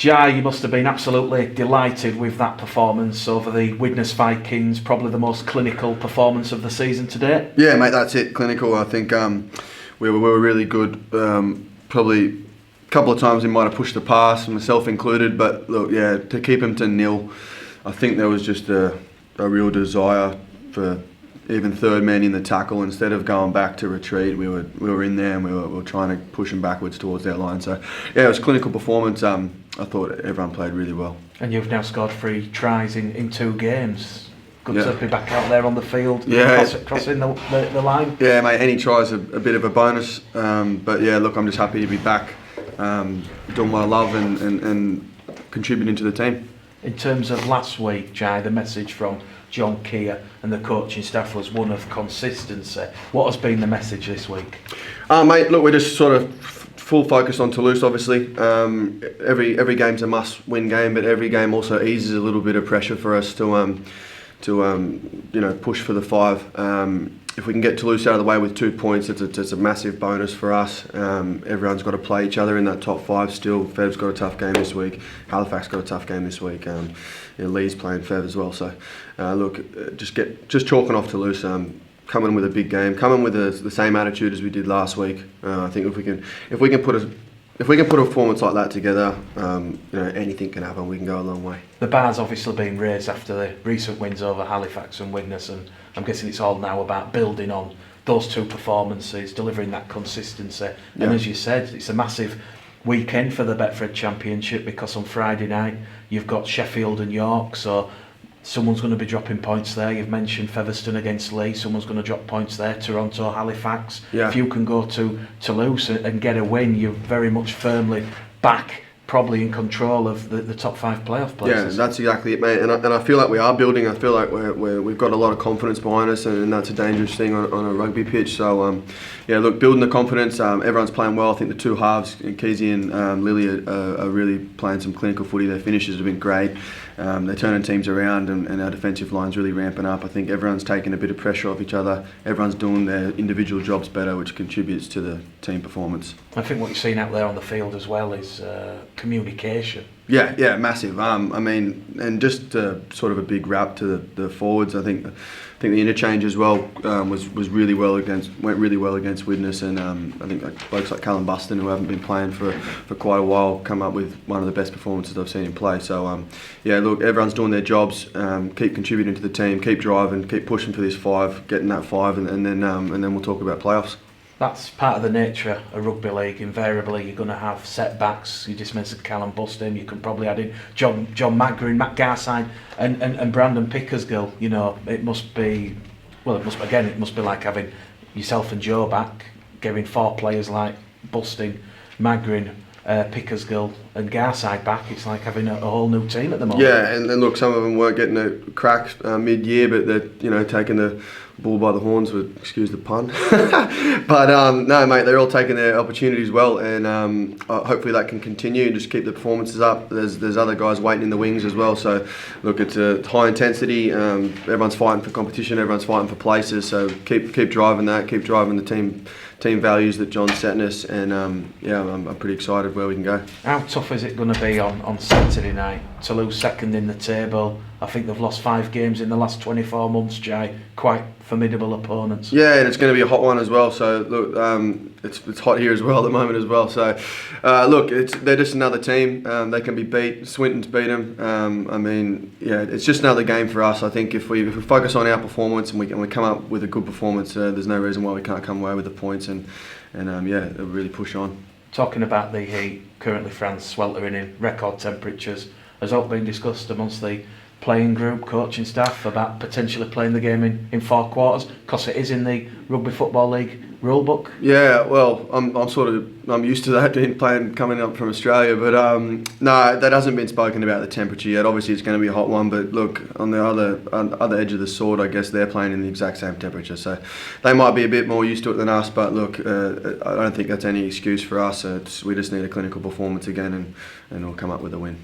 Jai, you must have been absolutely delighted with that performance over the Widnes Vikings, probably the most clinical performance of the season to date. Yeah, mate, that's it, clinical. I think we were really good. Probably a couple of times we might have pushed the pass, myself included, but look, yeah, to keep him to 0, I think there was just a real desire for even third man in the tackle. Instead of going back to retreat, we were in there and we were trying to push them backwards towards their line. So yeah, it was clinical performance. I thought everyone played really well. And you've now scored 3 tries in 2 games. Good to be back out there on the field, crossing the line. Yeah, mate, any tries a bit of a bonus. But yeah, look, I'm just happy to be back, doing what I love and contributing to the team. In terms of last week, Jai, the message from John Keir and the coaching staff was one of consistency. What has been the message this week? Mate, look, we're just sort of full focus on Toulouse, obviously. Every game's a must-win game, but every game also eases a little bit of pressure for us to push for the 5. If we can get Toulouse out of the way with 2 points, it's a massive bonus for us. Everyone's got to play each other in that top 5 still. Fev's got a tough game this week. Halifax got a tough game this week. Lee's playing Fev as well. So look, just chalking off Toulouse. Coming with a big game, coming with the same attitude as we did last week. I think if we can put a performance like that together, anything can happen. We can go a long way. The bar's obviously been raised after the recent wins over Halifax and Widnes, and I'm guessing it's all now about building on those 2 performances, delivering that consistency. Yeah. And as you said, it's a massive weekend for the Betfred Championship because on Friday night you've got Sheffield and York, so someone's going to be dropping points there. You've mentioned Featherstone against Lee. Someone's going to drop points there. Toronto, Halifax. Yeah. If you can go to Toulouse and get a win, you're very much firmly back, probably in control of the top 5 playoff places. Yeah, that's exactly it, mate. And I feel like we are building. I feel like we've got a lot of confidence behind us, and that's a dangerous thing on a rugby pitch. So, look, building the confidence. Everyone's playing well. I think the 2 halves, Kesey and Lily, are really playing some clinical footy. Their finishes have been great. They're turning teams around, and our defensive line's really ramping up. I think everyone's taking a bit of pressure off each other. Everyone's doing their individual jobs better, which contributes to the team performance. I think what you're seeing out there on the field as well is communication. Yeah, massive. And just sort of a big rap to the forwards. I think the interchange as well went really well against Widnes, and I think blokes like Callum Buston, who haven't been playing for quite a while, come up with one of the best performances I've seen him play. So look, everyone's doing their jobs. Keep contributing to the team. Keep driving. Keep pushing for this 5. Getting that 5, and then we'll talk about playoffs. That's part of the nature of rugby league. Invariably, you're going to have setbacks. You just mentioned Callum Buston. You can probably add in John Magrin, Matt Garside, and Brandon Pickersgill. It must be like having yourself and Joe back, getting 4 players like Busting, Magrin, Pickersgill and Garside back. It's like having a whole new team at the moment. Yeah, and look, some of them weren't getting a crack mid-year, but they're taking the bull by the horns, excuse the pun. But no, mate, they're all taking their opportunities well, and hopefully that can continue and just keep the performances up. There's other guys waiting in the wings as well. So look, it's a high intensity. Everyone's fighting for competition. Everyone's fighting for places. So keep driving that. Keep driving the team values that John's setting us, and I'm pretty excited where we can go. How tough is it going to be on Saturday night? Toulouse second in the table. I think they've lost 5 games in the last 24 months, Jai. Quite formidable opponents. Yeah, and it's going to be a hot one as well. So look, it's hot here as well at the moment as well. So look, they're just another team. They can be beat. Swinton's beat them. It's just another game for us. I think if we focus on our performance and we come up with a good performance, there's no reason why we can't come away with the points and really push on. Talking about the heat, currently France sweltering in record temperatures. Has all been discussed amongst the playing group, coaching staff about potentially playing the game in 4 quarters, because it is in the Rugby Football League rule book? Yeah, well, I'm used to that playing coming up from Australia, but no, that hasn't been spoken about the temperature yet. Obviously, it's going to be a hot one, but look, on the other edge of the sword, I guess they're playing in the exact same temperature, so they might be a bit more used to it than us. But look, I don't think that's any excuse for us. We just need a clinical performance again, and we'll come up with a win.